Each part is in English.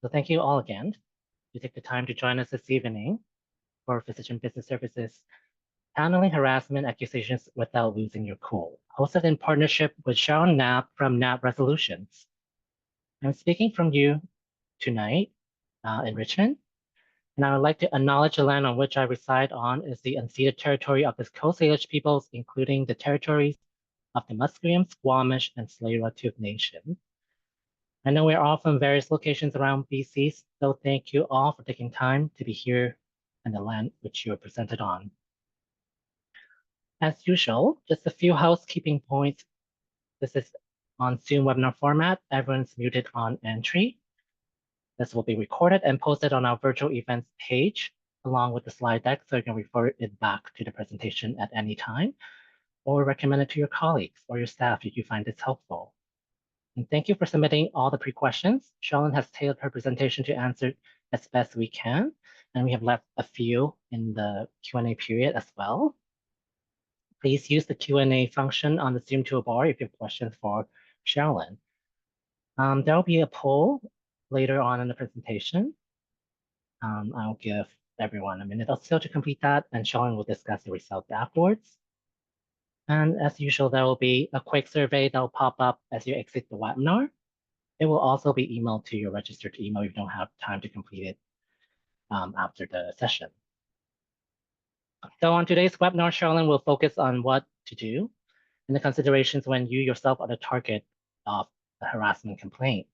So thank you all again to take the time to join us this evening for Physician Business Services Handling Harassment Accusations Without Losing Your Cool, hosted in partnership with Sharon Knapp from Knapp Resolutions. I'm speaking from you tonight in Richmond, and I would like to acknowledge the land on which I reside on is the unceded territory of the Coast Salish peoples, including the territories of the Musqueam, Squamish, and Tsleil-Waututh Nation. I know we're all from various locations around BC, so thank you all for taking time to be here in the land which you are presented on. As usual, just a few housekeeping points. This is on Zoom webinar format. Everyone's muted on entry. This will be recorded and posted on our virtual events page, along with the slide deck, so you can refer it back to the presentation at any time, or recommend it to your colleagues or your staff if you find this helpful. And thank you for submitting all the pre-questions. Sharon has tailored her presentation to answer as best we can, and we have left a few in the Q&A period as well. Please use the Q&A function on the Zoom toolbar if you have questions for Sherilyn. There will be a poll later on in the presentation. I'll give everyone a minute or so to complete that, and Sherilyn will discuss the results afterwards. And as usual, there will be a quick survey that will pop up as you exit the webinar. It will also be emailed to your registered email if you don't have time to complete it after the session. So on today's webinar, Sherilyn will focus on what to do and the considerations when you yourself are the target of a harassment complaint.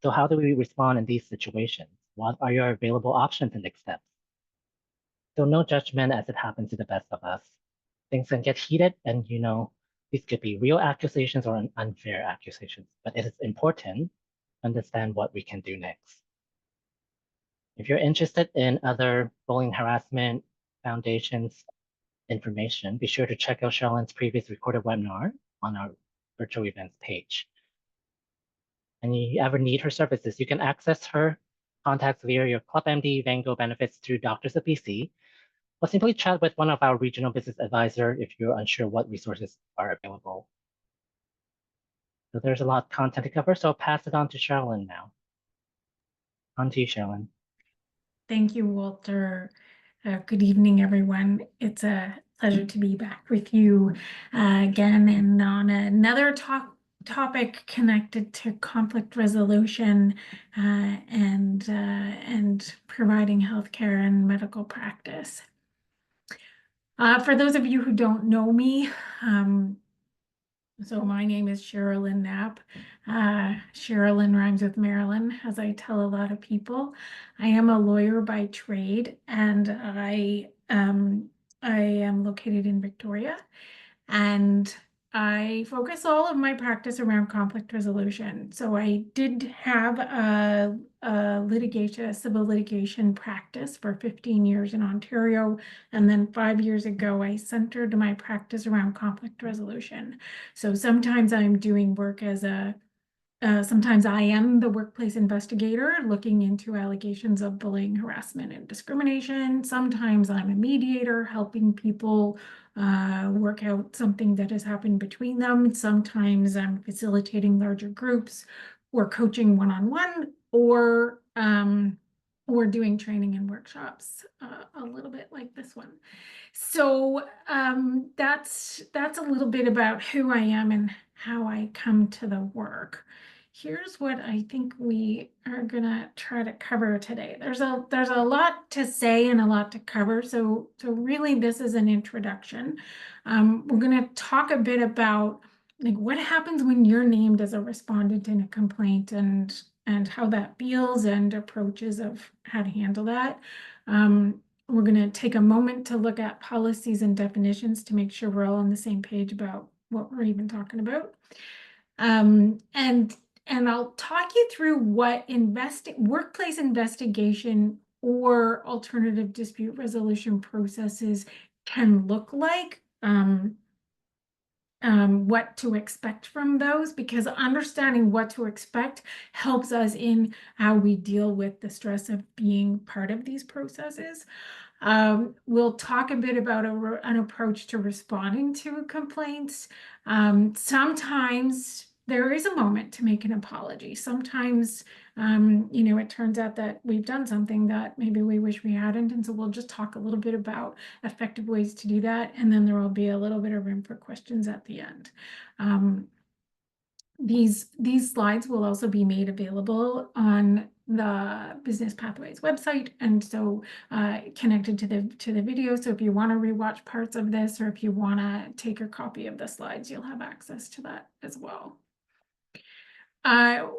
So how do we respond in these situations? What are your available options and next steps? So no judgment as it happens to the best of us. Things can get heated and these could be real accusations or unfair accusations, but it is important to understand what we can do next. If you're interested in other bullying harassment foundations information, be sure to check out Sherilyn's previous recorded webinar on our virtual events page. And you ever need her services, you can access her contacts via your ClubMD Vango benefits through Doctors of BC, or simply chat with one of our regional business advisors if you're unsure what resources are available. So there's a lot of content to cover, so I'll pass it on to Sherilyn now. On to you, Sherilyn. Thank you, Walter. Good evening, everyone. It's a pleasure to be back with you again and on another topic connected to conflict resolution and providing healthcare and medical practice. For those of you who don't know me, so my name is Sherilyn Knapp. Sherilyn rhymes with Marilyn, as I tell a lot of people. I am a lawyer by trade, and I am located in Victoria, and I focus all of my practice around conflict resolution. So I did have a civil litigation practice for 15 years in Ontario. And then 5 years ago, I centered my practice around conflict resolution. So sometimes I'm doing work as sometimes I am the workplace investigator looking into allegations of bullying, harassment, and discrimination. Sometimes I'm a mediator helping people work out something that has happened between them. Sometimes I'm facilitating larger groups or coaching one-on-one or doing training and workshops a little bit like this one. So that's a little bit about who I am and how I come to the work. Here's what I think we are gonna try to cover today. There's a lot to say and a lot to cover. So really this is an introduction. We're gonna talk a bit about like what happens when you're named as a respondent in a complaint and how that feels and approaches of how to handle that. We're going to take a moment to look at policies and definitions to make sure we're all on the same page about what we're even talking about. And I'll talk you through what workplace investigation or alternative dispute resolution processes can look like, what to expect from those, because understanding what to expect helps us in how we deal with the stress of being part of these processes. We'll talk a bit about an approach to responding to complaints. Sometimes there is a moment to make an apology. Sometimes, it turns out that we've done something that maybe we wish we hadn't. And so we'll just talk a little bit about effective ways to do that. And then there will be a little bit of room for questions at the end. These slides will also be made available on the Business Pathways website, and so connected to the video. So if you want to rewatch parts of this, or if you want to take a copy of the slides, you'll have access to that as well.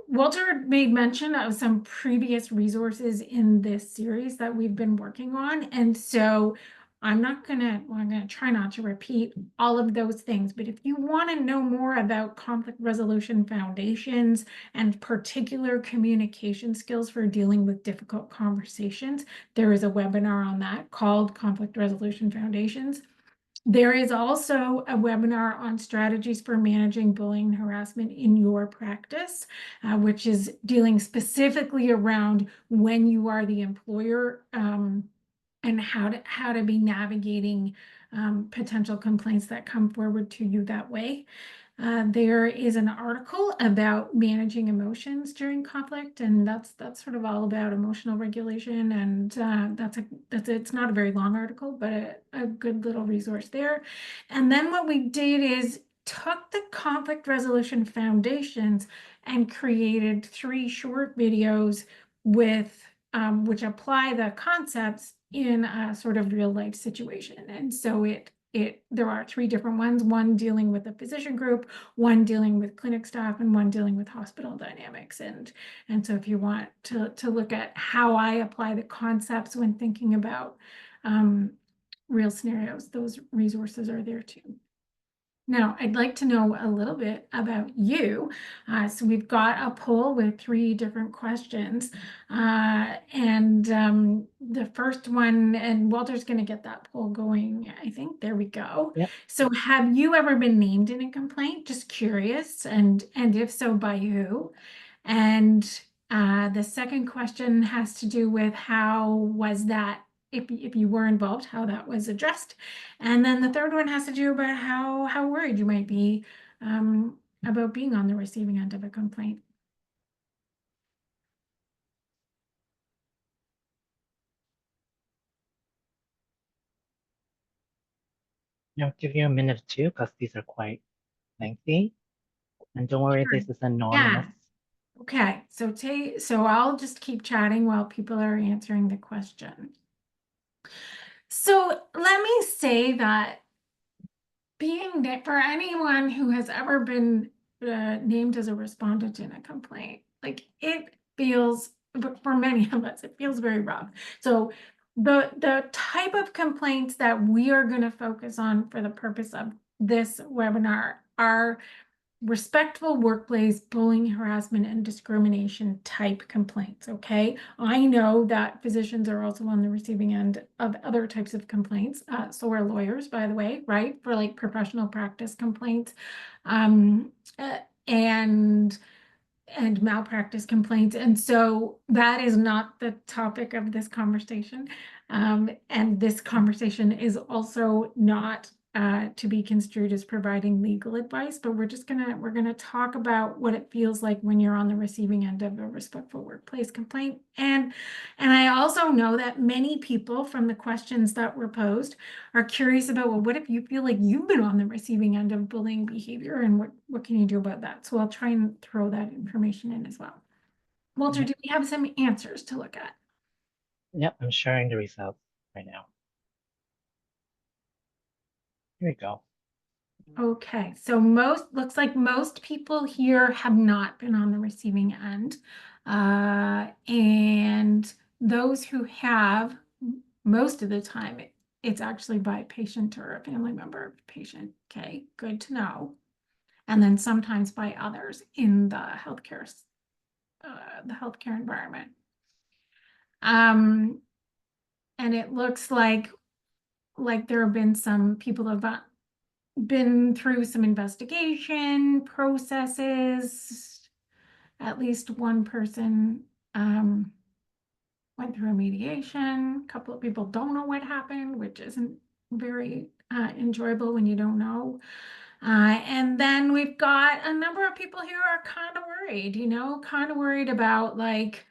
Walter made mention of some previous resources in this series that we've been working on, and so I'm gonna try not to repeat all of those things, but if you want to know more about conflict resolution foundations and particular communication skills for dealing with difficult conversations, there is a webinar on that called Conflict Resolution Foundations. There is also a webinar on strategies for managing bullying and harassment in your practice, which is dealing specifically around when you are the employer, and how to be navigating potential complaints that come forward to you that way. There is an article about managing emotions during conflict, and that's sort of all about emotional regulation. And it's not a very long article, but a good little resource there. And then what we did is took the conflict resolution foundations and created 3 short videos with which apply the concepts in a sort of real life situation. And so there are 3 different ones, one dealing with a physician group, one dealing with clinic staff, and one dealing with hospital dynamics. And so if you want to look at how I apply the concepts when thinking about real scenarios, those resources are there too. Now, I'd like to know a little bit about you. So we've got a poll with 3 different questions. And the first one, and Walter's going to get that poll going, I think. There we go. Yep. So have you ever been named in a complaint? Just curious. And if so, by who? And the second question has to do with how was that, if you were involved, how that was addressed. And then the third one has to do about how worried you might be about being on the receiving end of a complaint. I'll give you a minute or two because these are quite lengthy. And don't worry, Sure. this is anonymous. Yeah. Okay, so I'll just keep chatting while people are answering the question. So let me say that for anyone who has ever been named as a respondent in a complaint, like it feels, but for many of us, it feels very rough. So the type of complaints that we are going to focus on for the purpose of this webinar are respectful workplace bullying, harassment, and discrimination type complaints. Okay, I know that physicians are also on the receiving end of other types of complaints. So are lawyers, by the way, right? For like professional practice complaints, and malpractice complaints. And so that is not the topic of this conversation. And this conversation is also not to be construed as providing legal advice, but we're gonna talk about what it feels like when you're on the receiving end of a respectful workplace complaint. And I also know that many people from the questions that were posed are curious about, well, what if you feel like you've been on the receiving end of bullying behavior, and what can you do about that? So I'll try and throw that information in as well. Walter, do we have some answers to look at? Yep, I'm sharing the results right now. Here we go. Okay, so looks like most people here have not been on the receiving end. And those who have, most of the time, it's actually by a patient or a family member of a patient. Okay, good to know. And then sometimes by others in the healthcare environment. And it looks like there have been some people have been through some investigation processes. At least one person went through a mediation. A couple of people don't know what happened, which isn't very enjoyable when you don't know. And then we've got a number of people who are kind of worried, kind of worried about like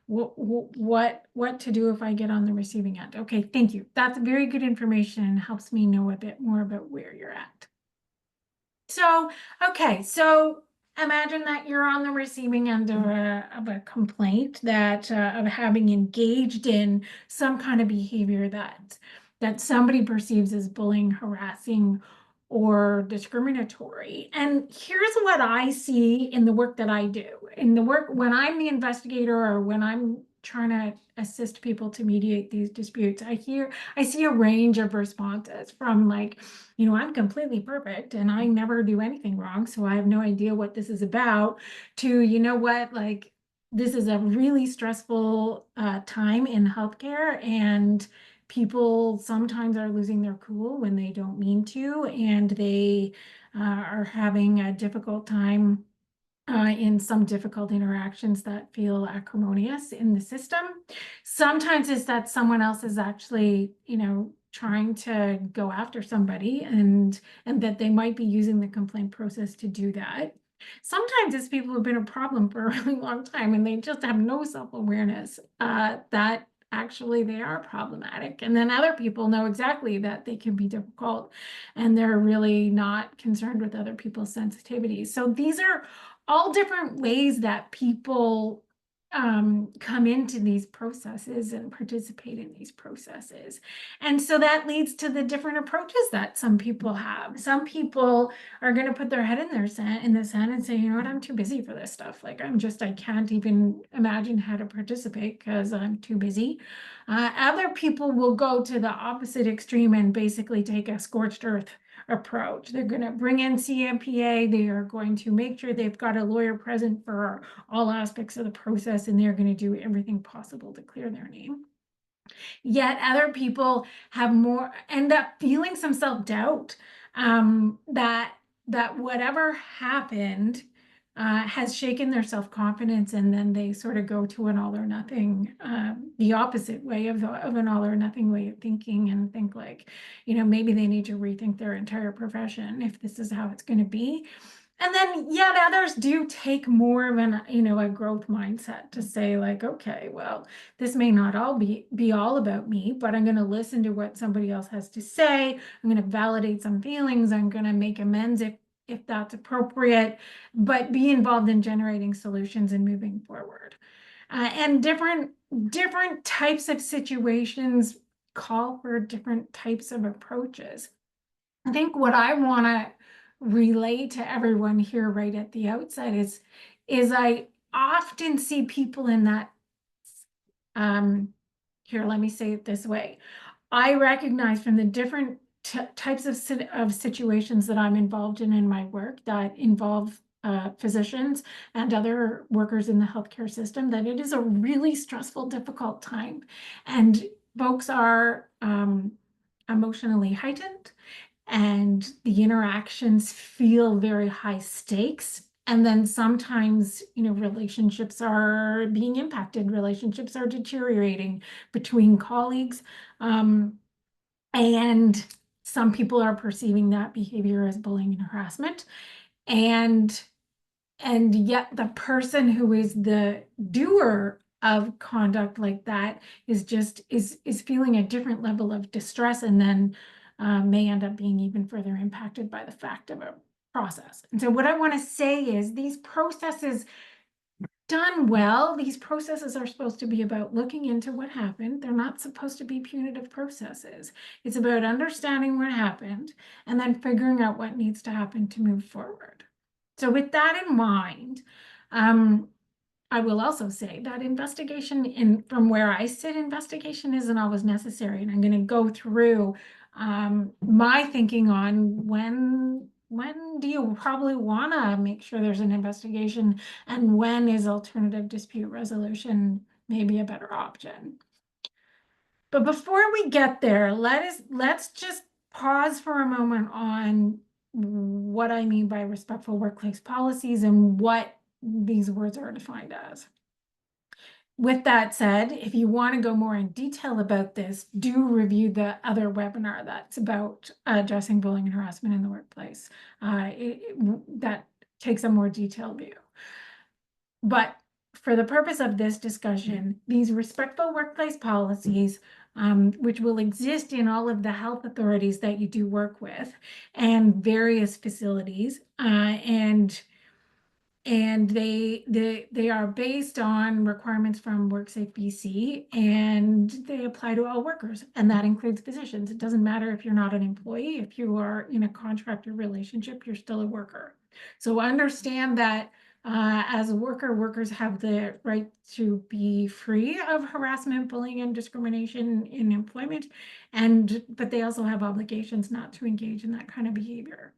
what to do if I get on the receiving end. Okay, thank you. That's very good information and helps me know a bit more about where you're at. So, okay, so imagine that you're on the receiving end of a complaint that of having engaged in some kind of behavior that somebody perceives as bullying, harassing, or discriminatory. And here's what I see in the work that I do. In the work when I'm the investigator or when I'm trying to assist people to mediate these disputes, I see a range of responses from like, I'm completely perfect and I never do anything wrong, so I have no idea what this is about, to, like, this is a really stressful time in healthcare, and people sometimes are losing their cool when they don't mean to, and they are having a difficult time in some difficult interactions that feel acrimonious in the system. Sometimes it's that someone else is actually, trying to go after somebody, and that they might be using the complaint process to do that. Sometimes it's people who've been a problem for a really long time and they just have no self-awareness that actually they are problematic. And then other people know exactly that they can be difficult and they're really not concerned with other people's sensitivities. So these are all different ways that people come into these processes and participate in these processes. And so that leads to the different approaches that some people have. Some people are going to put their head in the sand and say, you know what, I'm too busy for this stuff. Like I can't even imagine how to participate because I'm too busy. Other people will go to the opposite extreme and basically take a scorched earth approach. They're going to bring in CMPA. They are going to make sure they've got a lawyer present for all aspects of the process, and they're going to do everything possible to clear their name. Yet other people end up feeling some self-doubt that whatever happened has shaken their self-confidence, and then they sort of go to an all or nothing, the opposite way of an all or nothing way of thinking, and think like, maybe they need to rethink their entire profession if this is how it's going to be. And then yet others do take more of a growth mindset to say like, okay, well, this may not all be all about me, but I'm going to listen to what somebody else has to say. I'm going to validate some feelings. I'm going to make amends if that's appropriate, but be involved in generating solutions and moving forward. And different types of situations call for different types of approaches. I think what I want to relay to everyone here right at the outset is I often see people in that, here, let me say it this way. I recognize from the different types of situations that I'm involved in my work that involve physicians and other workers in the healthcare system, that it is a really stressful, difficult time. And folks are emotionally heightened, and the interactions feel very high stakes. And then sometimes, relationships are being impacted, relationships are deteriorating between colleagues. And some people are perceiving that behavior as bullying and harassment. And yet the person who is the doer of conduct like that is feeling a different level of distress, and then may end up being even further impacted by the fact of a process. And so what I want to say is, these processes done well, these processes are supposed to be about looking into what happened. They're not supposed to be punitive processes. It's about understanding what happened and then figuring out what needs to happen to move forward. So with that in mind, I will also say that investigation, from where I sit, investigation isn't always necessary. And I'm going to go through my thinking on when do you probably want to make sure there's an investigation, and when is alternative dispute resolution maybe a better option. But before we get there, let's just pause for a moment on what I mean by respectful workplace policies and what these words are defined as. with that said, if you want to go more in detail about this, do review the other webinar that's about addressing bullying and harassment in the workplace. That takes a more detailed view. But for the purpose of this discussion, these respectful workplace policies, which will exist in all of the health authorities that you do work with and various facilities, and they are based on requirements from WorkSafe BC, and they apply to all workers, and that includes physicians. It doesn't matter if you're not an employee. If you are in a contractor relationship, you're still a worker. So understand that as a worker, workers have the right to be free of harassment, bullying, and discrimination in employment, but they also have obligations not to engage in that kind of behavior.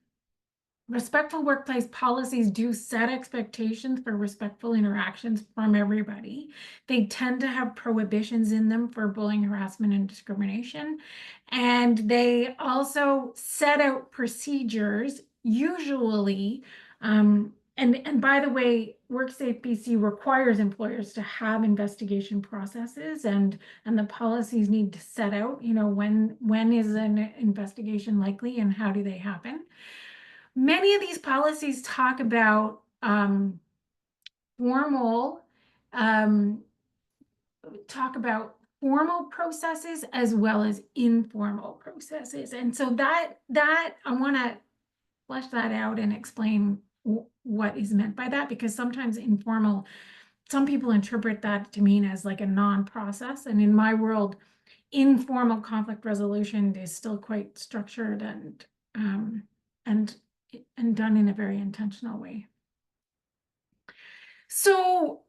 Respectful workplace policies do set expectations for respectful interactions from everybody. They tend to have prohibitions in them for bullying, harassment, and discrimination. And they also set out procedures, usually, and by the way, WorkSafe BC requires employers to have investigation processes, and the policies need to set out, when is an investigation likely and how do they happen. Many of these policies talk about formal processes as well as informal processes, and so that I want to flesh that out and explain what is meant by that, because sometimes informal, some people interpret that to mean as like a non-process, and in my world, informal conflict resolution is still quite structured and done in a very intentional way. So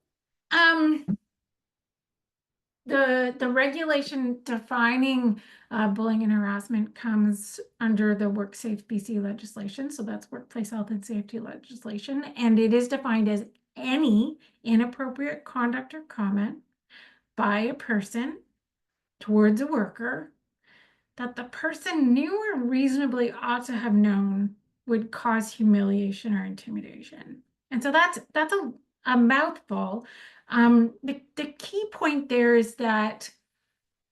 the regulation defining bullying and harassment comes under the WorkSafe BC legislation. So that's workplace health and safety legislation. And it is defined as any inappropriate conduct or comment by a person towards a worker that the person knew or reasonably ought to have known would cause humiliation or intimidation. And so that's a mouthful. The key point there is that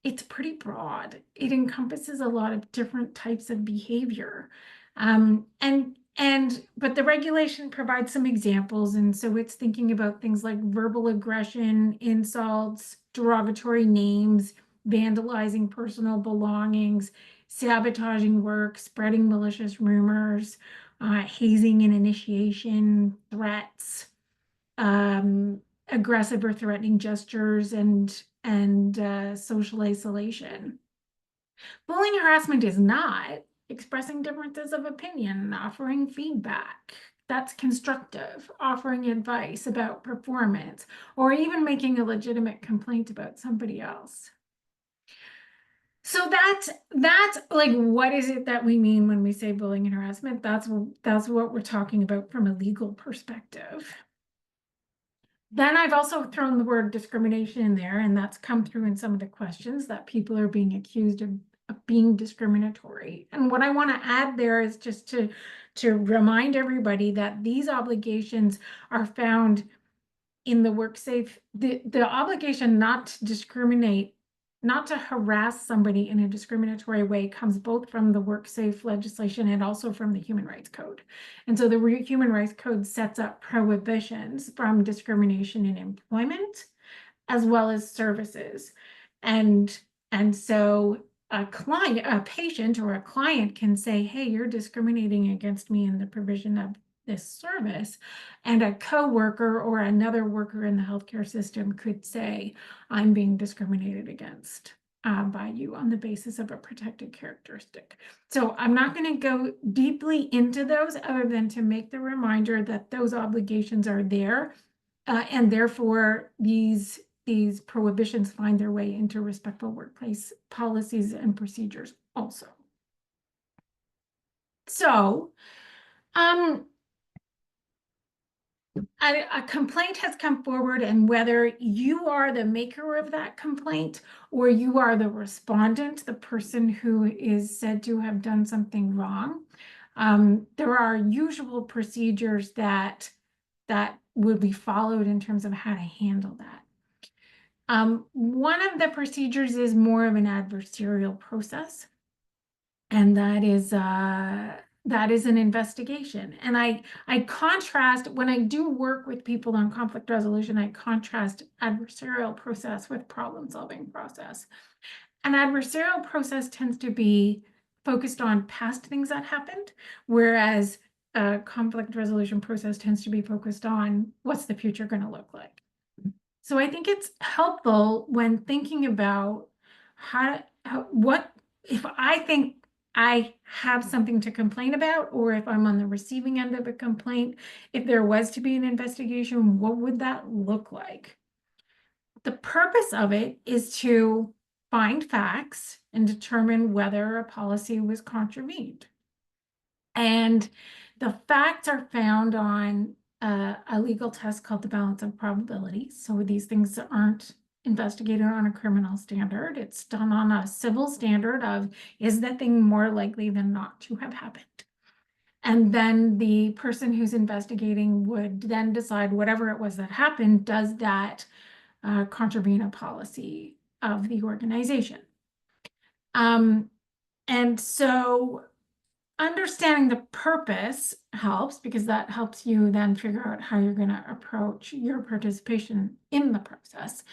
it's pretty broad. It encompasses a lot of different types of behavior. But the regulation provides some examples. And so it's thinking about things like verbal aggression, insults, derogatory names, vandalizing personal belongings, sabotaging work, spreading malicious rumors, hazing and initiation, threats, aggressive or threatening gestures, and social isolation. Bullying harassment is not expressing differences of opinion, offering feedback that's constructive, offering advice about performance, or even making a legitimate complaint about somebody else. So that's like, what is it that we mean when we say bullying and harassment? That's what we're talking about from a legal perspective. Then I've also thrown the word discrimination in there, and that's come through in some of the questions, that people are being accused of being discriminatory. And what I want to add there is just to remind everybody that these obligations are found in the WorkSafe, the obligation not to discriminate, not to harass somebody in a discriminatory way, comes both from the WorkSafe legislation and also from the Human Rights Code. And so the Human Rights Code sets up prohibitions from discrimination in employment as well as services. And so a patient or a client can say, hey, you're discriminating against me in the provision of this service, and a coworker or another worker in the healthcare system could say, I'm being discriminated against by you on the basis of a protected characteristic. So I'm not going to go deeply into those, other than to make the reminder that those obligations are there, and therefore these prohibitions find their way into respectful workplace policies and procedures also. So a complaint has come forward, and whether you are the maker of that complaint or you are the respondent, the person who is said to have done something wrong, there are usual procedures that will be followed in terms of how to handle that. One of the procedures is more of an adversarial process, and that is an investigation. And I contrast, when I do work with people on conflict resolution, I contrast adversarial process with problem-solving process. An adversarial process tends to be focused on past things that happened, whereas a conflict resolution process tends to be focused on what's the future going to look like. So I think it's helpful when thinking about what if I think I have something to complain about, or if I'm on the receiving end of a complaint, if there was to be an investigation, what would that look like? The purpose of it is to find facts and determine whether a policy was contravened. And the facts are found on a legal test called the balance of probabilities. So these things aren't investigated on a criminal standard. It's done on a civil standard of, is that thing more likely than not to have happened? And then the person who's investigating would then decide whatever it was that happened, does that contravene a policy of the organization? And so understanding the purpose helps, because that helps you then figure out how you're going to approach your participation in the process.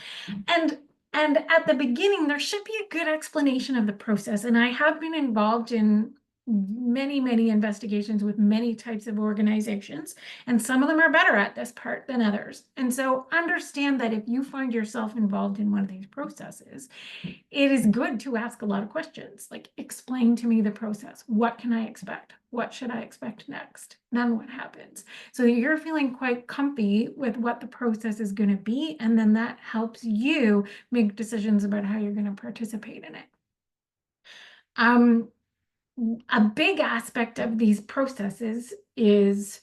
And at the beginning, there should be a good explanation of the process. And I have been involved in many investigations with many types of organizations, and some of them are better at this part than others. And so understand that if you find yourself involved in one of these processes, it is good to ask a lot of questions, like, explain to me the process. What can I expect? What should I expect next? Then what happens? So you're feeling quite comfy with what the process is going to be, and then that helps you make decisions about how you're going to participate in it. A big aspect of these processes is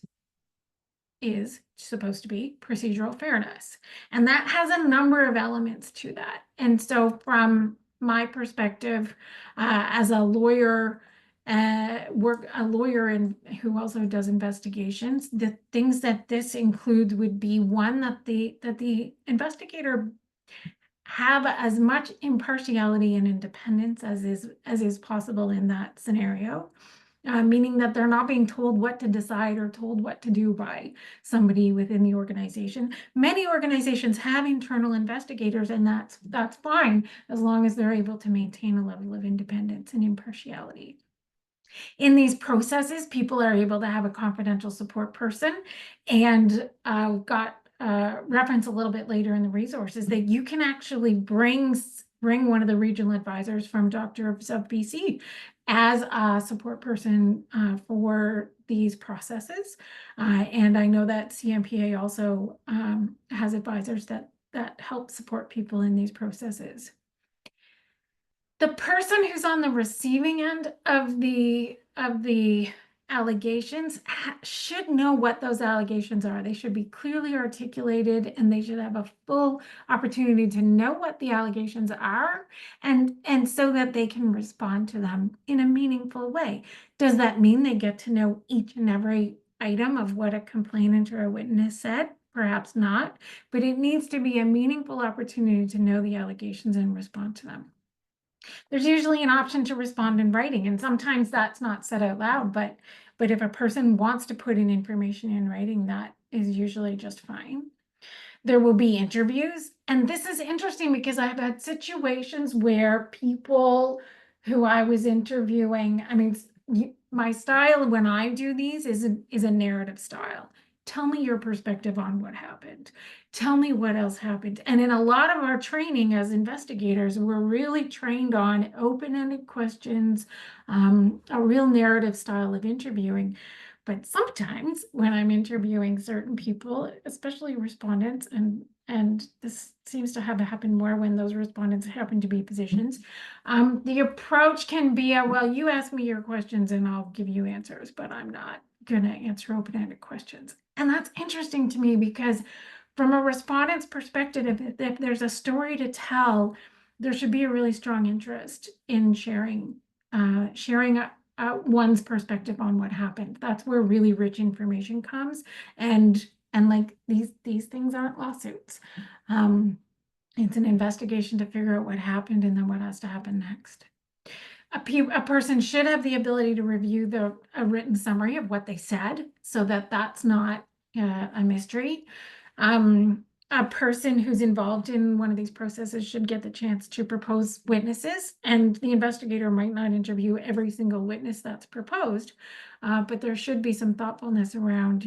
supposed to be procedural fairness. And that has a number of elements to that. And so from my perspective, as a lawyer, who also does investigations, the things that this includes would be, one, that the investigator have as much impartiality and independence as is possible in that scenario. Meaning that they're not being told what to decide or told what to do by somebody within the organization. Many organizations have internal investigators, and that's fine, as long as they're able to maintain a level of independence and impartiality. In these processes, people are able to have a confidential support person, and got reference a little bit later in the resources that you can actually bring one of the regional advisors from Doctors of BC as a support person for these processes. And I know that CMPA also has advisors that help support people in these processes. The person who's on the receiving end of the allegations should know what those allegations are. They should be clearly articulated, and they should have a full opportunity to know what the allegations are, and so that they can respond to them in a meaningful way. Does that mean they get to know each and every item of what a complainant or a witness said? Perhaps not, but it needs to be a meaningful opportunity to know the allegations and respond to them. There's usually an option to respond in writing, and sometimes that's not said out loud, but if a person wants to put in information in writing, that is usually just fine. There will be interviews, and this is interesting because I've had situations where people who I was interviewing, I mean, my style when I do these is a narrative style. Tell me your perspective on what happened. Tell me what else happened. And in a lot of our training as investigators, we're really trained on open-ended questions, a real narrative style of interviewing. But sometimes when I'm interviewing certain people, especially respondents, and this seems to have happened more when those respondents happen to be physicians, the approach can be, well, you ask me your questions and I'll give you answers, but I'm not going to answer open-ended questions. And that's interesting to me, because from a respondent's perspective, if there's a story to tell, there should be a really strong interest in sharing one's perspective on what happened. That's where really rich information comes, and like these things aren't lawsuits. It's an investigation to figure out what happened and then what has to happen next. A person should have the ability to review a written summary of what they said so that that's not a mystery. A person who's involved in one of these processes should get the chance to propose witnesses, and the investigator might not interview every single witness that's proposed, but there should be some thoughtfulness around,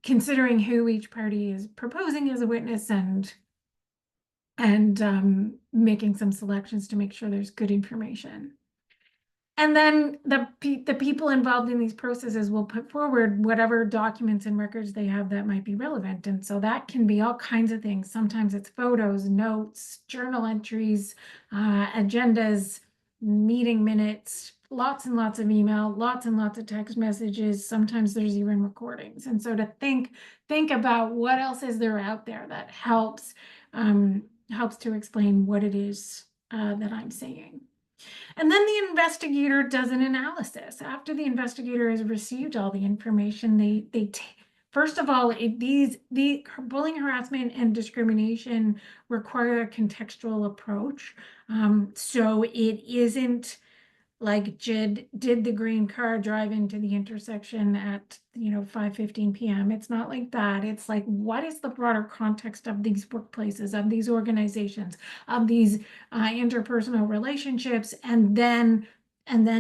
considering who each party is proposing as a witness and making some selections to make sure there's good information. And then the people involved in these processes will put forward whatever documents and records they have that might be relevant. And so that can be all kinds of things. Sometimes it's photos, notes, journal entries, agendas, meeting minutes, lots and lots of email, lots and lots of text messages. Sometimes there's even recordings. And so to think about what else is there out there that helps to explain what it is that I'm saying. And then the investigator does an analysis. After the investigator has received all the information, first of all, the bullying, harassment, and discrimination require a contextual approach. So it isn't like did the green car drive into the intersection at 5:15 p.m. It's not like that. It's like, what is the broader context of these workplaces, of these organizations, of these interpersonal relationships, and then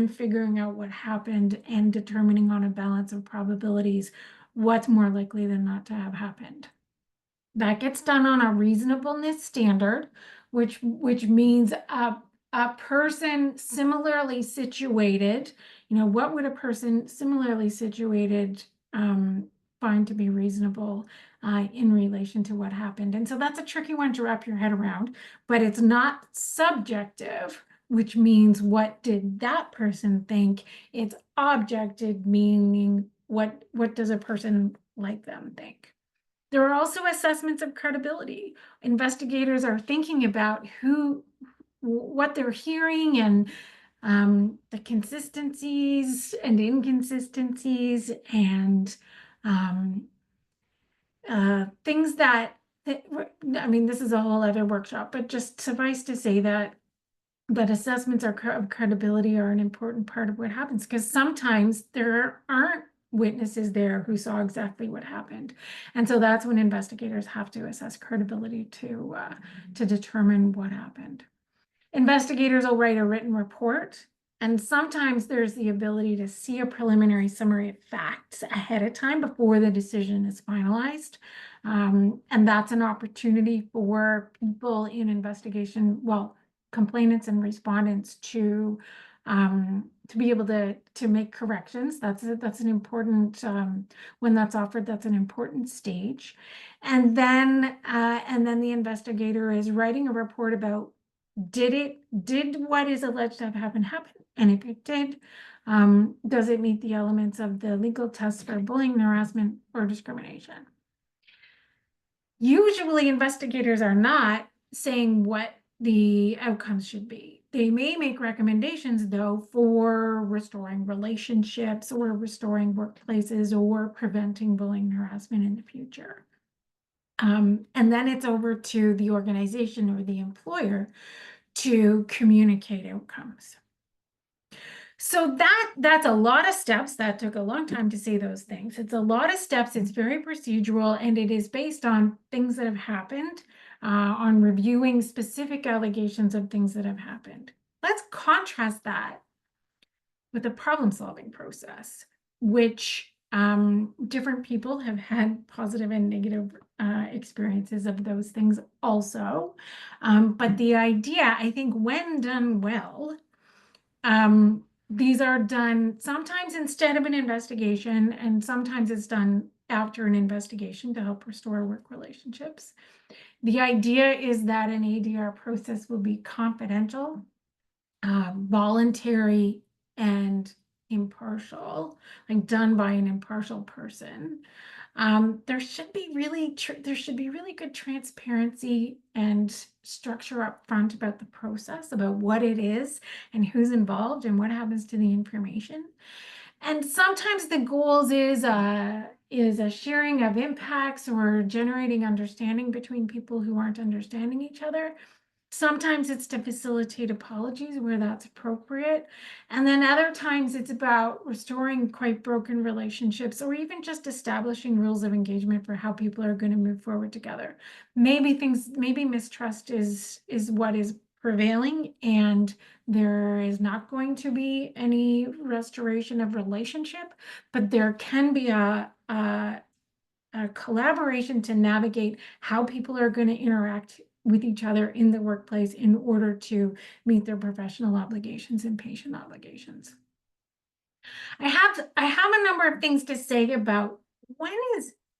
figuring out what happened and determining on a balance of probabilities what's more likely than not to have happened. That gets done on a reasonableness standard, which means a person similarly situated, what would a person similarly situated find to be reasonable in relation to what happened? And so that's a tricky one to wrap your head around, but it's not subjective, which means what did that person think? It's objective, meaning what does a person like them think? There are also assessments of credibility. Investigators are thinking about what they're hearing and the consistencies and inconsistencies and things that, I mean, this is a whole other workshop, but just suffice to say that assessments of credibility are an important part of what happens, because sometimes there aren't witnesses there who saw exactly what happened. And so that's when investigators have to assess credibility to determine what happened. Investigators will write a written report, and sometimes there's the ability to see a preliminary summary of facts ahead of time before the decision is finalized. And that's an opportunity for people in investigation, well, complainants and respondents to be able to make corrections. That's an important, when that's offered, that's an important stage. And then the investigator is writing a report about did what is alleged to have happened happen? And if it did, does it meet the elements of the legal tests for bullying, harassment, or discrimination? Usually investigators are not saying what the outcomes should be. They may make recommendations, though, for restoring relationships or restoring workplaces or preventing bullying and harassment in the future. And then it's over to the organization or the employer to communicate outcomes. So that's a lot of steps. That took a long time to say those things. It's a lot of steps. It's very procedural, and it is based on things that have happened, on reviewing specific allegations of things that have happened. Let's contrast that with the problem-solving process, which different people have had positive and negative experiences of those things also. But the idea, I think, when done well, these are done sometimes instead of an investigation, and sometimes it's done after an investigation to help restore work relationships. The idea is that an ADR process will be confidential, voluntary, and impartial, like done by an impartial person. There should be really good transparency and structure up front about the process, about what it is and who's involved and what happens to the information. And sometimes the goals is is a sharing of impacts or generating understanding between people who aren't understanding each other. Sometimes it's to facilitate apologies where that's appropriate. And then other times it's about restoring quite broken relationships, or even just establishing rules of engagement for how people are going to move forward together. Maybe mistrust is what is prevailing, and there is not going to be any restoration of relationship, but there can be a collaboration to navigate how people are going to interact with each other in the workplace in order to meet their professional obligations and patient obligations. I have a number of things to say about when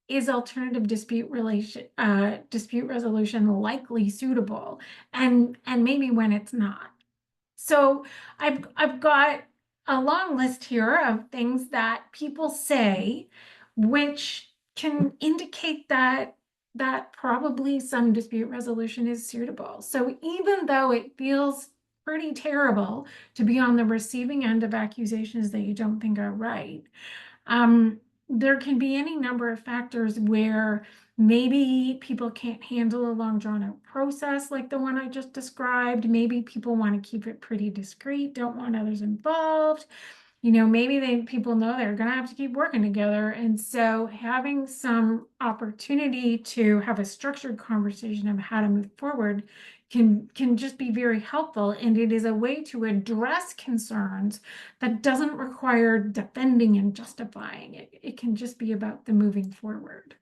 is alternative dispute resolution likely suitable, and maybe when it's not. So I've got a long list here of things that people say, which can indicate that probably some dispute resolution is suitable. So even though it feels pretty terrible to be on the receiving end of accusations that you don't think are right, there can be any number of factors where maybe people can't handle a long drawn out process like the one I just described. Maybe people want to keep it pretty discreet, don't want others involved. Maybe people know they're going to have to keep working together. And so having some opportunity to have a structured conversation of how to move forward can just be very helpful. And it is a way to address concerns that doesn't require defending and justifying it. It can just be about the moving forward.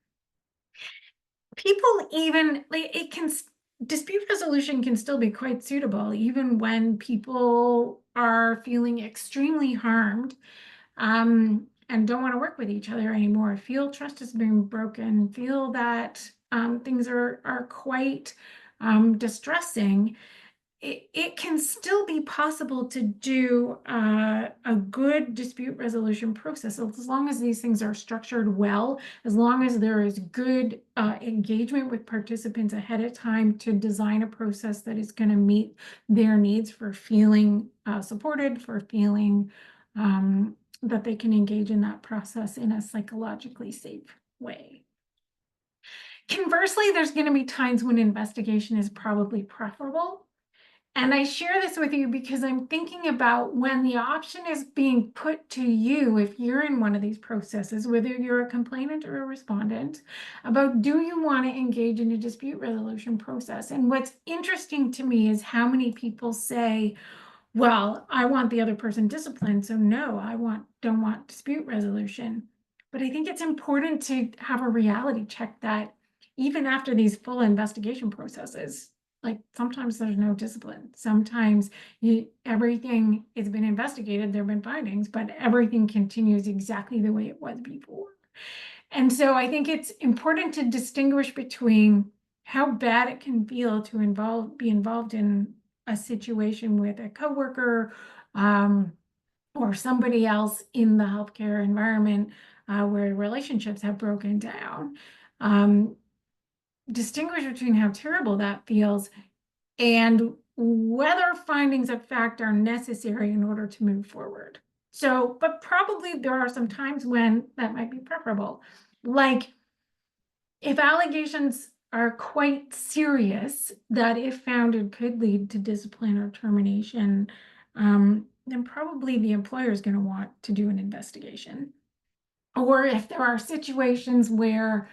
Dispute resolution can still be quite suitable, even when people are feeling extremely harmed, and don't want to work with each other anymore, feel trust has been broken, feel that things are quite distressing. It can still be possible to do a good dispute resolution process as long as these things are structured well, as long as there is good engagement with participants ahead of time to design a process that is going to meet their needs for feeling supported, for feeling that they can engage in that process in a psychologically safe way. Conversely, there's going to be times when investigation is probably preferable. And I share this with you because I'm thinking about when the option is being put to you, if you're in one of these processes, whether you're a complainant or a respondent, about do you want to engage in a dispute resolution process? And what's interesting to me is how many people say, well, I want the other person disciplined, so no, don't want dispute resolution. But I think it's important to have a reality check that even after these full investigation processes, like sometimes there's no discipline. Sometimes everything has been investigated, there have been findings, but everything continues exactly the way it was before. And so I think it's important to distinguish between how bad it can feel to be involved in a situation with a coworker or somebody else in the healthcare environment where relationships have broken down. Distinguish between how terrible that feels and whether findings of fact are necessary in order to move forward. So, but probably there are some times when that might be preferable. Like if allegations are quite serious, that if founded could lead to discipline or termination, then probably the employer is going to want to do an investigation. Or if there are situations where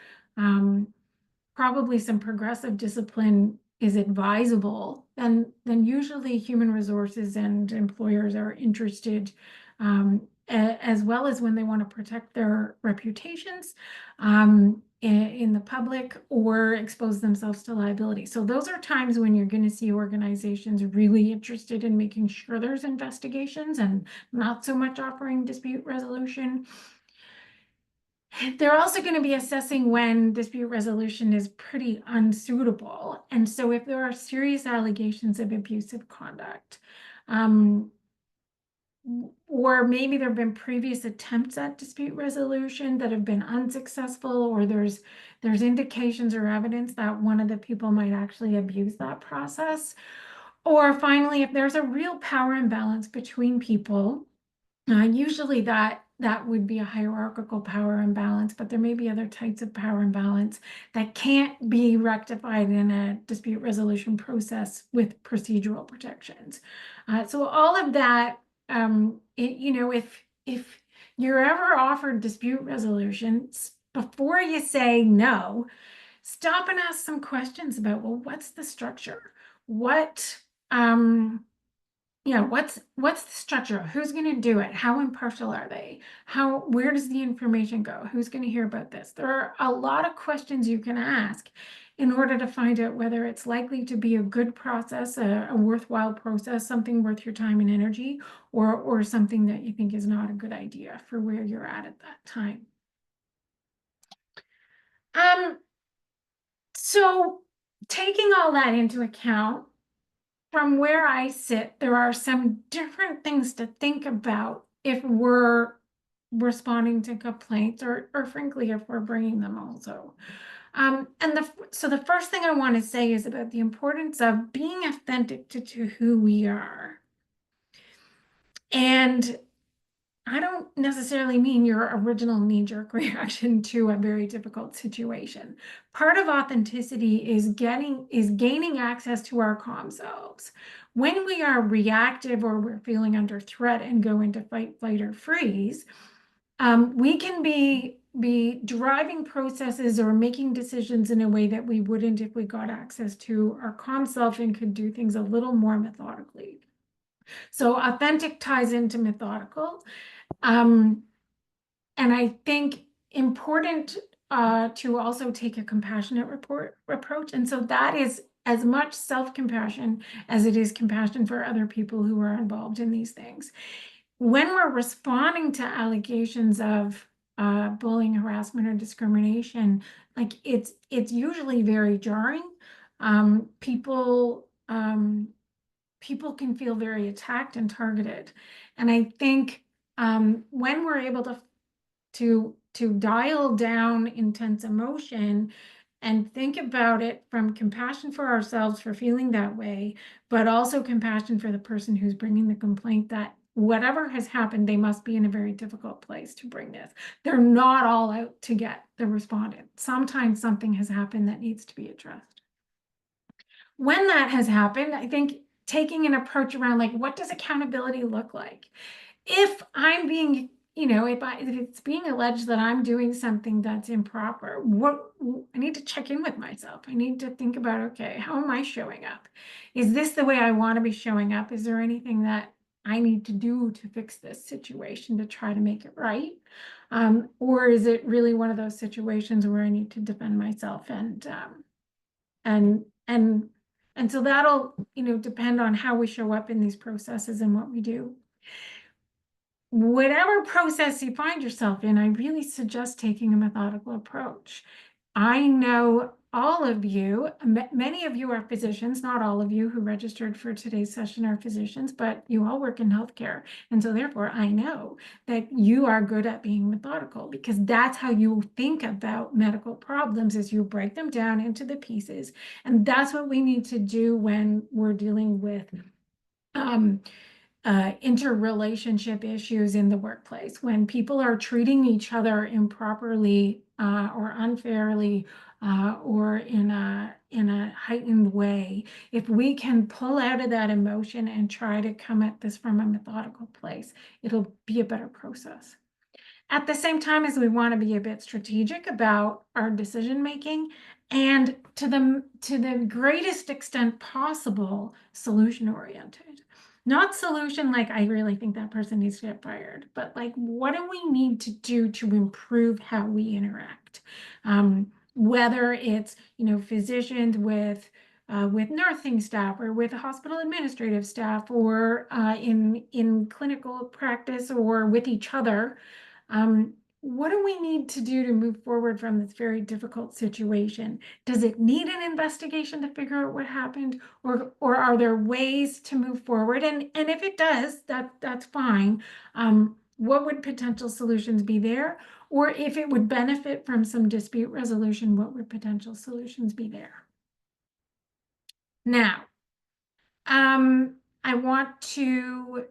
probably some progressive discipline is advisable, then usually human resources and employers are interested, as well as when they want to protect their reputations in the public or expose themselves to liability. So those are times when you're going to see organizations really interested in making sure there's investigations and not so much offering dispute resolution. They're also going to be assessing when dispute resolution is pretty unsuitable. And so if there are serious allegations of abusive conduct, or maybe there have been previous attempts at dispute resolution that have been unsuccessful, or there's indications or evidence that one of the people might actually abuse that process. Or finally, if there's a real power imbalance between people, usually that that would be a hierarchical power imbalance, but there may be other types of power imbalance that can't be rectified in a dispute resolution process with procedural protections. So all of that, if you're ever offered dispute resolution, before you say no, stop and ask some questions about, well, what's the structure? What's the structure? Who's going to do it? How impartial are they? Where does the information go? Who's going to hear about this? There are a lot of questions you can ask in order to find out whether it's likely to be a good process, a worthwhile process, something worth your time and energy, or something that you think is not a good idea for where you're at that time. So taking all that into account, from where I sit, there are some different things to think about if we're responding to complaints or frankly, if we're bringing them also. So the first thing I want to say is about the importance of being authentic to who we are. And I don't necessarily mean your original knee-jerk reaction to a very difficult situation. Part of authenticity is gaining access to our calm selves. When we are reactive or we're feeling under threat and go into fight, flight, or freeze, we can be driving processes or making decisions in a way that we wouldn't if we got access to our calm self and could do things a little more methodically. So authentic ties into methodical. And I think important to also take a compassionate approach. And so that is as much self-compassion as it is compassion for other people who are involved in these things. When we're responding to allegations of bullying, harassment, or discrimination, like it's usually very jarring. People can feel very attacked and targeted. And I think when we're able to dial down intense emotion and think about it from compassion for ourselves for feeling that way, but also compassion for the person who's bringing the complaint, that whatever has happened, they must be in a very difficult place to bring this. They're not all out to get the respondent. Sometimes something has happened that needs to be addressed. When that has happened, I think taking an approach around, like, what does accountability look like? If I'm being, if it's being alleged that I'm doing something that's improper, I need to check in with myself. I need to think about, okay, how am I showing up? Is this the way I want to be showing up? Is there anything that I need to do to fix this situation to try to make it right? Or is it really one of those situations where I need to defend myself and so that'll, depend on how we show up in these processes and what we do. Whatever process you find yourself in, I really suggest taking a methodical approach. I know all of you, many of you are physicians, not all of you who registered for today's session are physicians, but you all work in healthcare. And so therefore, I know that you are good at being methodical, because that's how you think about medical problems, is you break them down into the pieces. And that's what we need to do when we're dealing with interrelationship issues in the workplace, when people are treating each other improperly or unfairly or in a heightened way. If we can pull out of that emotion and try to come at this from a methodical place, it'll be a better process. At the same time as we want to be a bit strategic about our decision making, and to the greatest extent possible, solution oriented. Not solution like, I really think that person needs to get fired, but like, what do we need to do to improve how we interact? Whether it's, physicians with nursing staff, or with hospital administrative staff, or in clinical practice, or with each other. What do we need to do to move forward from this very difficult situation? Does it need an investigation to figure out what happened, or are there ways to move forward? And if it does, that's fine. What would potential solutions be there? Or if it would benefit from some dispute resolution, what would potential solutions be there? Now, I want to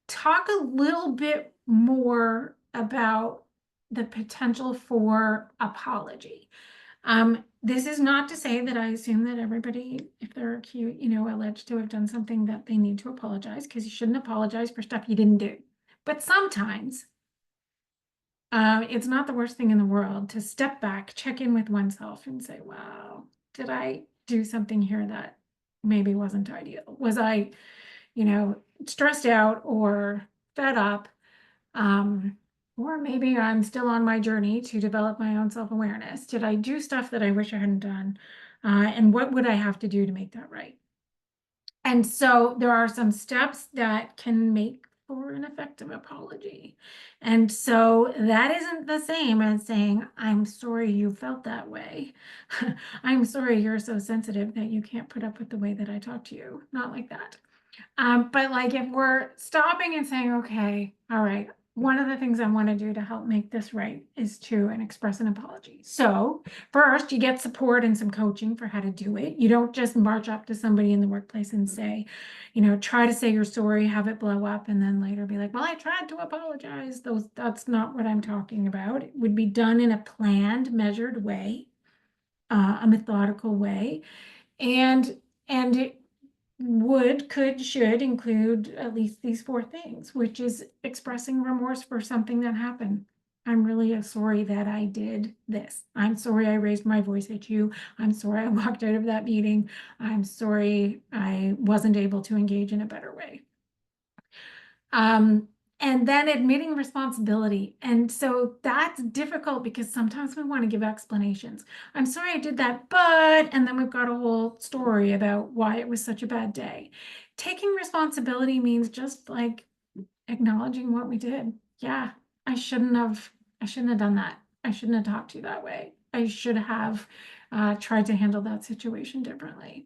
talk a little bit more about the potential for apology. This is not to say that I assume that everybody, if they're accused, alleged to have done something, that they need to apologize, because you shouldn't apologize for stuff you didn't do. But sometimes it's not the worst thing in the world to step back, check in with oneself and say, wow, did I do something here that maybe wasn't ideal? Was I, stressed out or fed up? Or maybe I'm still on my journey to develop my own self-awareness. Did I do stuff that I wish I hadn't done? And what would I have to do to make that right? And so there are some steps that can make for an effective apology. And so that isn't the same as saying, I'm sorry you felt that way. I'm sorry you're so sensitive that you can't put up with the way that I talk to you. Not like that. But like if we're stopping and saying, okay, all right, one of the things I want to do to help make this right is to express an apology. So first, you get support and some coaching for how to do it. You don't just march up to somebody in the workplace and say, try to say you're sorry, have it blow up, and then later be like, well, I tried to apologize. That's not what I'm talking about. It would be done in a planned, measured way, a methodical way, and it should include at least these 4 things, which is expressing remorse for something that happened. I'm really sorry that I did this. I'm sorry I raised my voice at you. I'm sorry I walked out of that meeting. I'm sorry I wasn't able to engage in a better way. And then admitting responsibility. And so that's difficult because sometimes we want to give explanations. I'm sorry I did that, but, and then we've got a whole story about why it was such a bad day. Taking responsibility means just like acknowledging what we did. Yeah, I shouldn't have done that. I shouldn't have talked to you that way. I should have tried to handle that situation differently.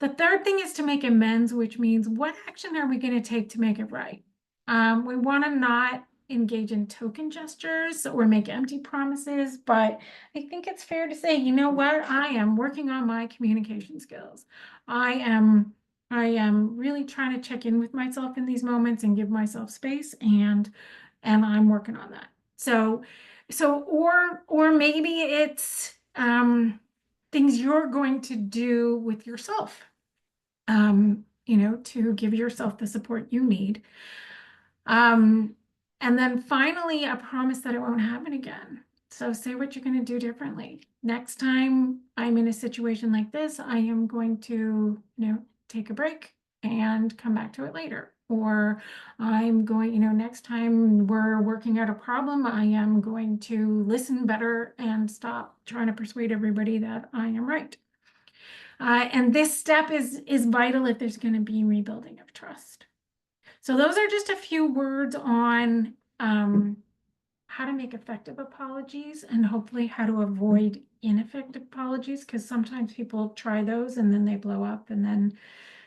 The third thing is to make amends, which means what action are we going to take to make it right? We want to not engage in token gestures or make empty promises, but I think it's fair to say, you know what? I am working on my communication skills. I am really trying to check in with myself in these moments and give myself space, and I'm working on that. So or maybe it's things you're going to do with yourself, to give yourself the support you need. And then finally, a promise that it won't happen again. So say what you're going to do differently. Next time I'm in a situation like this, I am going to, take a break and come back to it later. Or I'm going, next time we're working out a problem, I am going to listen better and stop trying to persuade everybody that I am right. And this step is vital if there's going to be rebuilding of trust. So those are just a few words on how to make effective apologies and hopefully how to avoid ineffective apologies, because sometimes people try those and then they blow up, and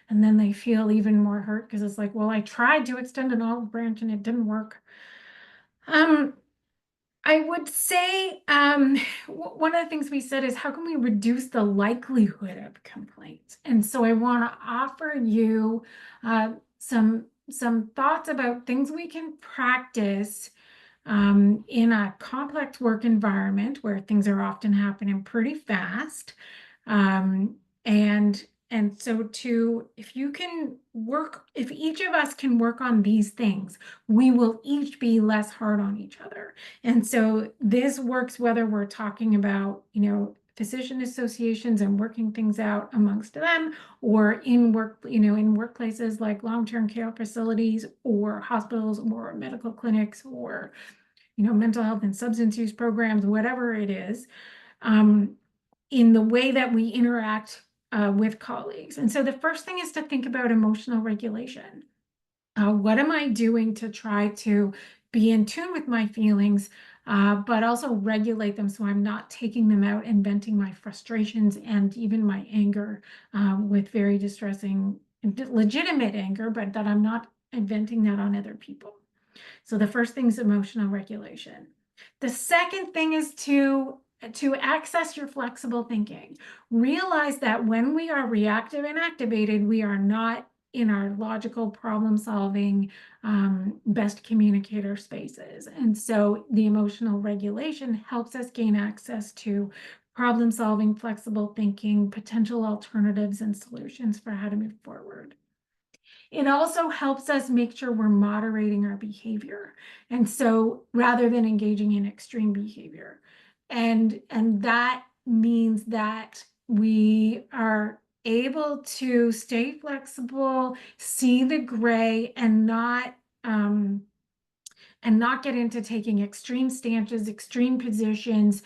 then they feel even more hurt because it's like, well, I tried to extend an olive branch and it didn't work. I would say one of the things we said is, how can we reduce the likelihood of complaints? And so I want to offer you some thoughts about things we can practice in a complex work environment where things are often happening pretty fast. And so if each of us can work on these things, we will each be less hard on each other. And so this works whether we're talking about, physician associations and working things out amongst them, or in workplaces like long-term care facilities or hospitals or medical clinics, or, mental health and substance use programs, whatever it is, in the way that we interact with colleagues. And so the first thing is to think about emotional regulation. What am I doing to try to be in tune with my feelings, but also regulate them so I'm not taking them out and venting my frustrations and even my anger with very distressing, legitimate anger, but that I'm not venting that on other people. So the first thing is emotional regulation. The second thing is to access your flexible thinking. Realize that when we are reactive and activated, we are not in our logical problem solving, best communicator spaces. And so the emotional regulation helps us gain access to problem solving, flexible thinking, potential alternatives and solutions for how to move forward. It also helps us make sure we're moderating our behavior. And so rather than engaging in extreme behavior, and that means that we are able to stay flexible, see the gray, and not get into taking extreme stances, extreme positions,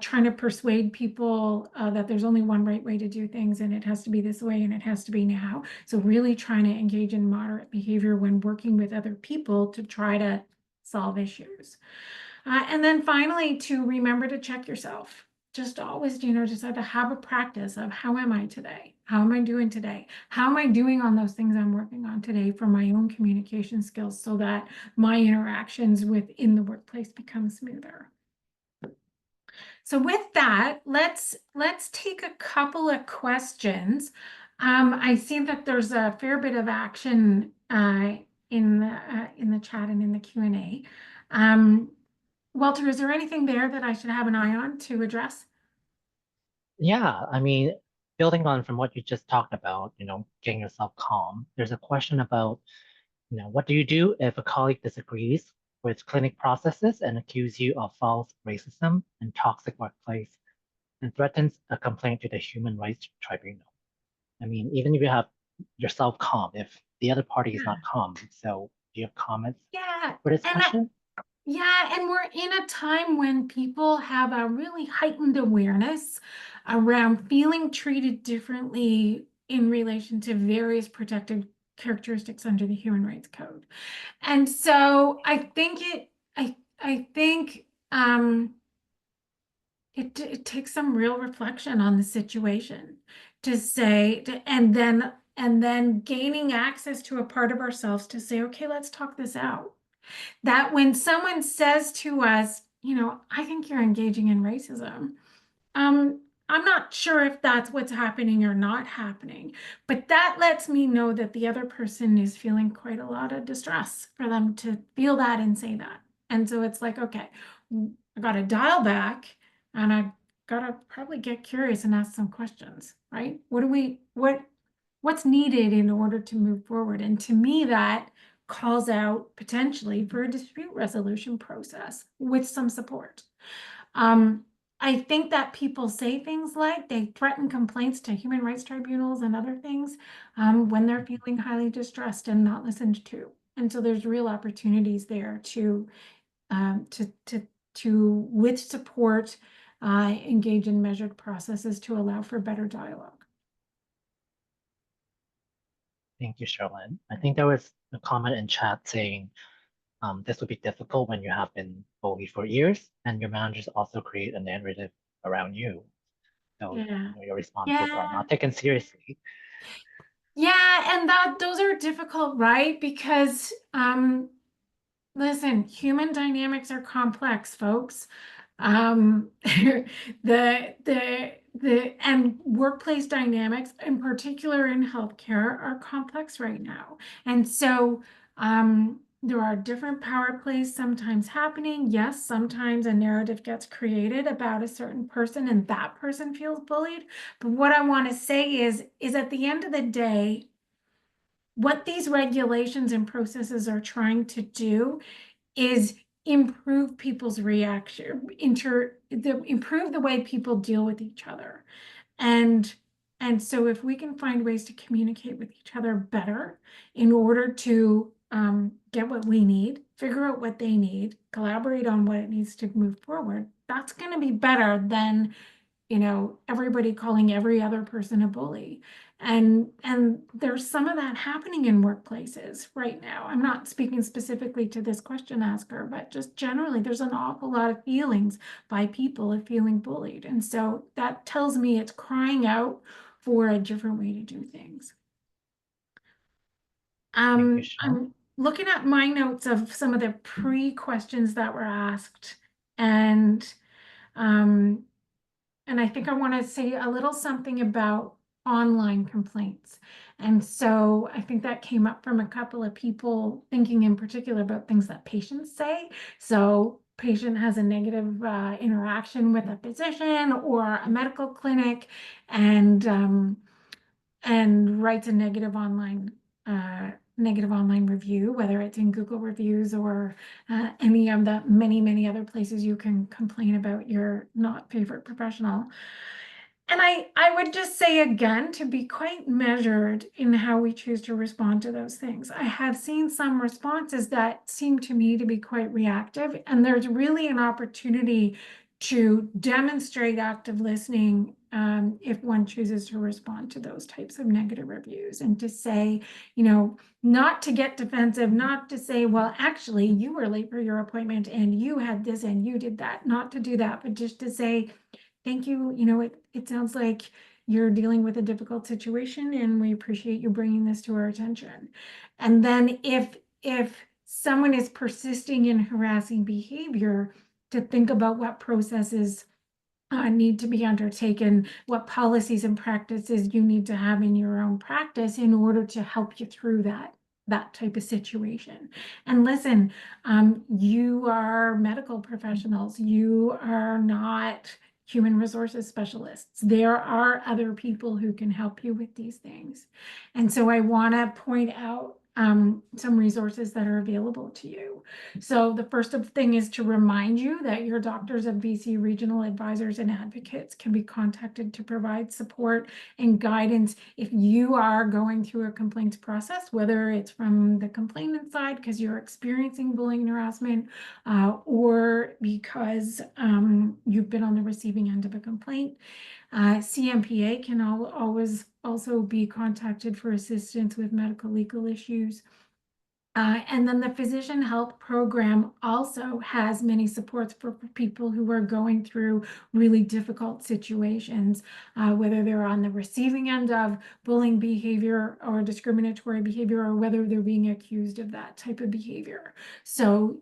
trying to persuade people that there's only one right way to do things and it has to be this way and it has to be now. So really trying to engage in moderate behavior when working with other people to try to solve issues. And then finally, to remember to check yourself. Just always, just have to have a practice of how am I today? How am I doing today? How am I doing on those things I'm working on today for my own communication skills so that my interactions within the workplace become smoother? So with that, let's take a couple of questions. I see that there's a fair bit of action in the chat and in the Q&A. Walter, is there anything there that I should have an eye on to address? Yeah, I mean, building on from what you just talked about, getting yourself calm, there's a question about, what do you do if a colleague disagrees with clinic processes and accuse you of false racism and toxic workplace and threatens a complaint to the Human Rights Tribunal? I mean, even if you have yourself calm, if the other party is not calm, so do you have comments Yeah, for this and question? and we're in a time when people have a really heightened awareness around feeling treated differently in relation to various protected characteristics under the Human Rights Code. And so I think it takes some real reflection on the situation to say, and then gaining access to a part of ourselves to say, okay, let's talk this out. That when someone says to us, I think you're engaging in racism, I'm not sure if that's what's happening or not happening, but that lets me know that the other person is feeling quite a lot of distress for them to feel that and say that. And so it's like, okay, I got to dial back and I got to probably get curious and ask some questions, right? What's needed in order to move forward? And to me, that calls out potentially for a dispute resolution process with some support. I think that people say things like they threaten complaints to human rights tribunals and other things when they're feeling highly distressed and not listened to. And so there's real opportunities there to with support, engage in measured processes to allow for better dialogue. Thank you, Sherlyn. I think there was a comment in chat saying this would be difficult when you have been bullied for years and your managers also create a narrative around you. So Yeah. your responses are Yeah. not taken seriously. Yeah, and those are difficult, right? Because listen, human dynamics are complex, folks. And workplace dynamics, in particular in healthcare, are complex right now. And so there are different power plays sometimes happening. Yes, sometimes a narrative gets created about a certain person and that person feels bullied. But what I want to say is at the end of the day, what these regulations and processes are trying to do is improve people's reaction, improve the way people deal with each other. And so if we can find ways to communicate with each other better in order to get what we need, figure out what they need, collaborate on what it needs to move forward, that's going to be better than everybody calling every other person a bully. And there's some of that happening in workplaces right now. I'm not speaking specifically to this question asker, but just generally, there's an awful lot of feelings by people of feeling bullied. And so that tells me it's crying out for a different way to do things. Thank you, Sherlyn. I'm looking at my notes of some of the pre-questions that were asked, and I think I want to say a little something about online complaints. And so I think that came up from a couple of people thinking in particular about things that patients say. So patient has a negative interaction with a physician or a medical clinic and writes a negative online review, whether it's in Google reviews or any of the many other places you can complain about your not favorite professional. And I would just say again to be quite measured in how we choose to respond to those things. I have seen some responses that seem to me to be quite reactive, and there's really an opportunity to demonstrate active listening if one chooses to respond to those types of negative reviews, and to say, not to get defensive, not to say, well, actually, you were late for your appointment and you had this and you did that, not to do that, but just to say, thank you. It sounds like you're dealing with a difficult situation and we appreciate you bringing this to our attention. And then if someone is persisting in harassing behavior, to think about what processes need to be undertaken, what policies and practices you need to have in your own practice in order to help you through that type of situation. And listen, you are medical professionals. You are not human resources specialists. There are other people who can help you with these things. And so I want to point out some resources that are available to you. So the first thing is to remind you that your Doctors of BC regional advisors and advocates can be contacted to provide support and guidance if you are going through a complaints process, whether it's from the complainant side because you're experiencing bullying and harassment, or because you've been on the receiving end of a complaint. CMPA can always also be contacted for assistance with medical legal issues. And then the Physician Health Program also has many supports for people who are going through really difficult situations, whether they're on the receiving end of bullying behavior or discriminatory behavior, or whether they're being accused of that type of behavior. So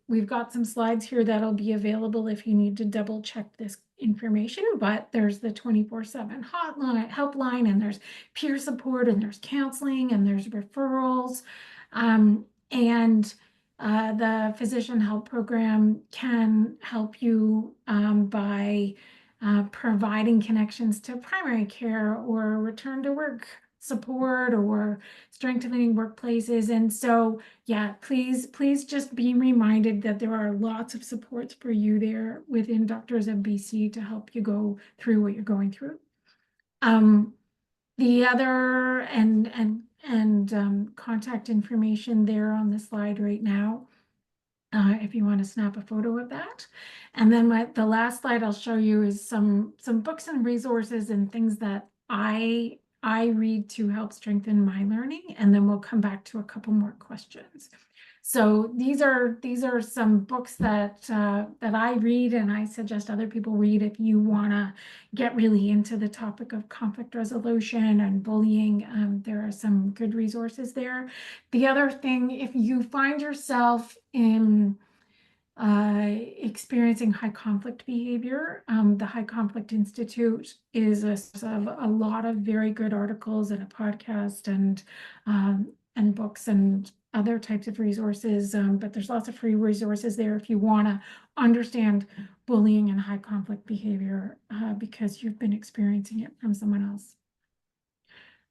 we've got some slides here that'll be available if you need to double check this information, but there's the 24/7 hotline, helpline, and there's peer support, and there's counseling, and there's referrals. And the Physician Help Program can help you by providing connections to primary care or return to work support or strengthening workplaces. And so, yeah, please just be reminded that there are lots of supports for you there within Doctors of BC to help you go through what you're going through. The other contact information there on the slide right now, if you want to snap a photo of that. And then the last slide I'll show you is some books and resources and things that I read to help strengthen my learning, and then we'll come back to a couple more questions. So these are some books that I read, and I suggest other people read if you want to get really into the topic of conflict resolution and bullying. There are some good resources there. The other thing, if you find yourself in experiencing high conflict behavior, the High Conflict Institute is a lot of very good articles and a podcast and books and other types of resources, but there's lots of free resources there if you want to understand bullying and high conflict behavior because you've been experiencing it from someone else.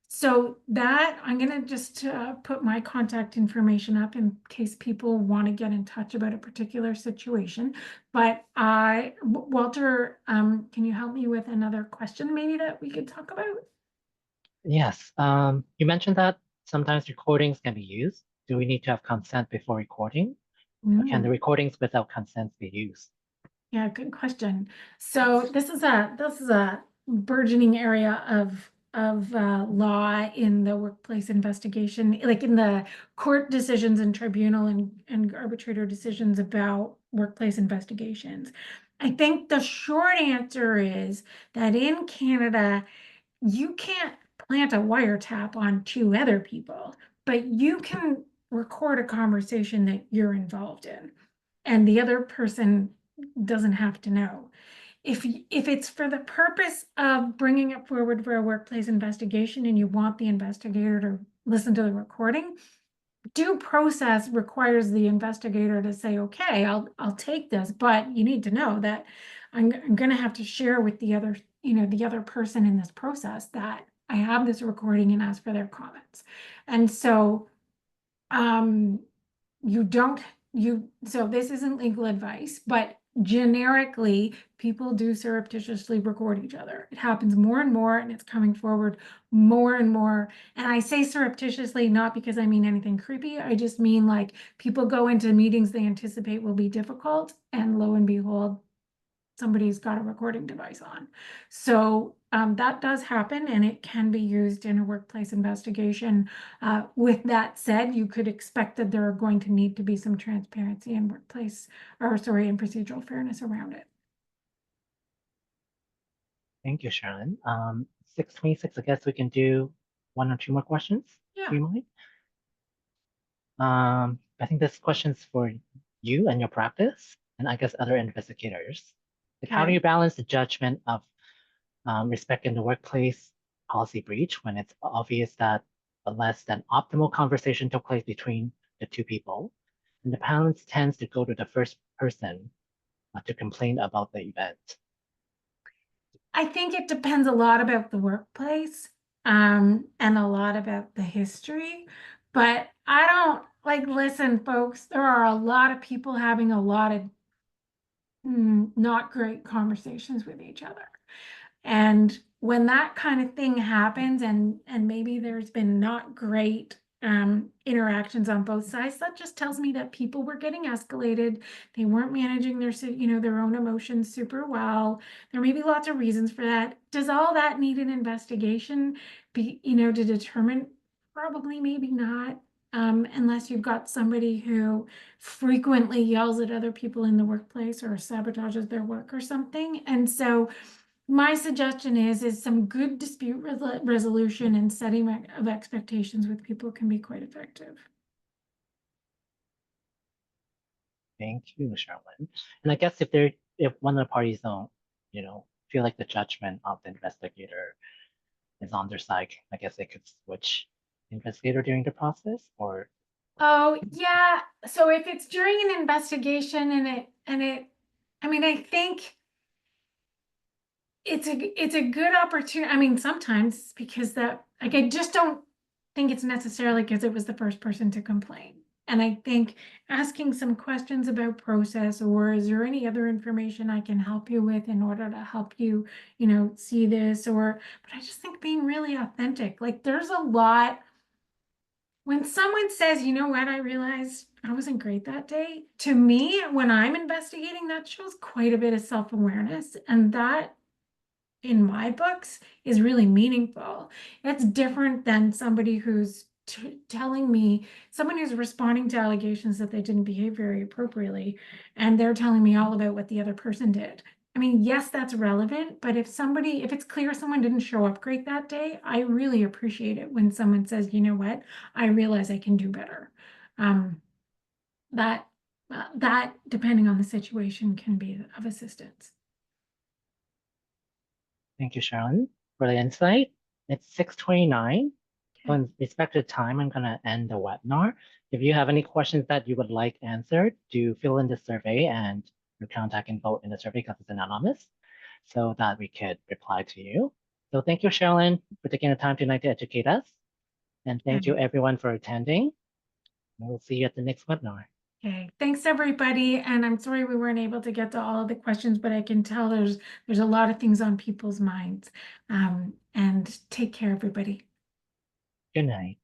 So that I'm going to just put my contact information up in case people want to get in touch about a particular situation. But Walter, can you help me with another question maybe that we could talk about? Yes. You mentioned that sometimes recordings can be used. Do we need to have consent before recording? Or can the recordings without consent be used? Yeah, good question. So this is a burgeoning area of law in the workplace investigation, like in the court decisions and tribunal and arbitrator decisions about workplace investigations. I think the short answer is that in Canada, you can't plant a wiretap on two other people, but you can record a conversation that you're involved in, and the other person doesn't have to know. if it's for the purpose of bringing it forward for a workplace investigation and you want the investigator to listen to the recording, due process requires the investigator to say, okay, I'll take this, but you need to know that I'm going to have to share with the other, the other person in this process that I have this recording and ask for their comments. And so, so this isn't legal advice, but generically, people do surreptitiously record each other. It happens more and more, and it's coming forward more and more. And I say surreptitiously not because I mean anything creepy. I just mean like people go into meetings they anticipate will be difficult, and lo and behold, somebody's got a recording device on. So that does happen, and it can be used in a workplace investigation. With that said, you could expect that there are going to need to be some transparency in workplace, or sorry, in procedural fairness around it. Thank you, Sharon. 6:26, I guess we can do one or two more questions. Yeah. Do you mind? I think this question's for you and your practice, and I guess other investigators. Like, how do Okay. you balance the judgment of respect in the workplace policy breach when it's obvious that a less than optimal conversation took place between the two people, and the balance tends to go to the first person to complain about the event? I think it depends a lot about the workplace, and a lot about the history. But I don't like, listen, folks, there are a lot of people having a lot of not great conversations with each other. And when that kind of thing happens, and maybe there's been not great interactions on both sides, that just tells me that people were getting escalated. They weren't managing their own emotions super well. There may be lots of reasons for that. Does all that need an investigation to determine? Probably, maybe not. Unless you've got somebody who frequently yells at other people in the workplace or sabotages their work or something. And so my suggestion is some good dispute resolution and setting of expectations with people can be quite effective. Thank you, Charlene. And I guess if one of the parties don't, feel like the judgment of the investigator is on their side, I guess they could switch investigator during the process, or Oh, yeah. So if it's during an investigation I mean, I think it's a good opportunity. I mean, sometimes because I just don't think it's necessarily because it was the first person to complain. And I think asking some questions about process, or is there any other information I can help you with in order to help you, see this, but I just think being really authentic. Like, there's a lot when someone says, you know what, I realized I wasn't great that day. To me, when I'm investigating, that shows quite a bit of self-awareness, and that in my books is really meaningful. It's different than somebody who's telling me, someone who's responding to allegations that they didn't behave very appropriately, and they're telling me all about what the other person did. I mean, yes, that's relevant, but if it's clear someone didn't show up great that day, I really appreciate it when someone says, you know what, I realize I can do better. That depending on the situation can be of assistance. thank you, Sharon, for the insight. It's 6:29. So Okay. in respected time, I'm gonna end the webinar. If you have any questions that you would like answered, do fill in the survey and your contact info in the survey because it's anonymous, so that we could reply to you. So thank you, Sharon, for taking the time tonight to educate us. And thank you everyone for attending. And we'll see you at the next webinar. Okay, thanks everybody. And I'm sorry we weren't able to get to all of the questions, but I can tell there's a lot of things on people's minds. And take care, everybody. Good night.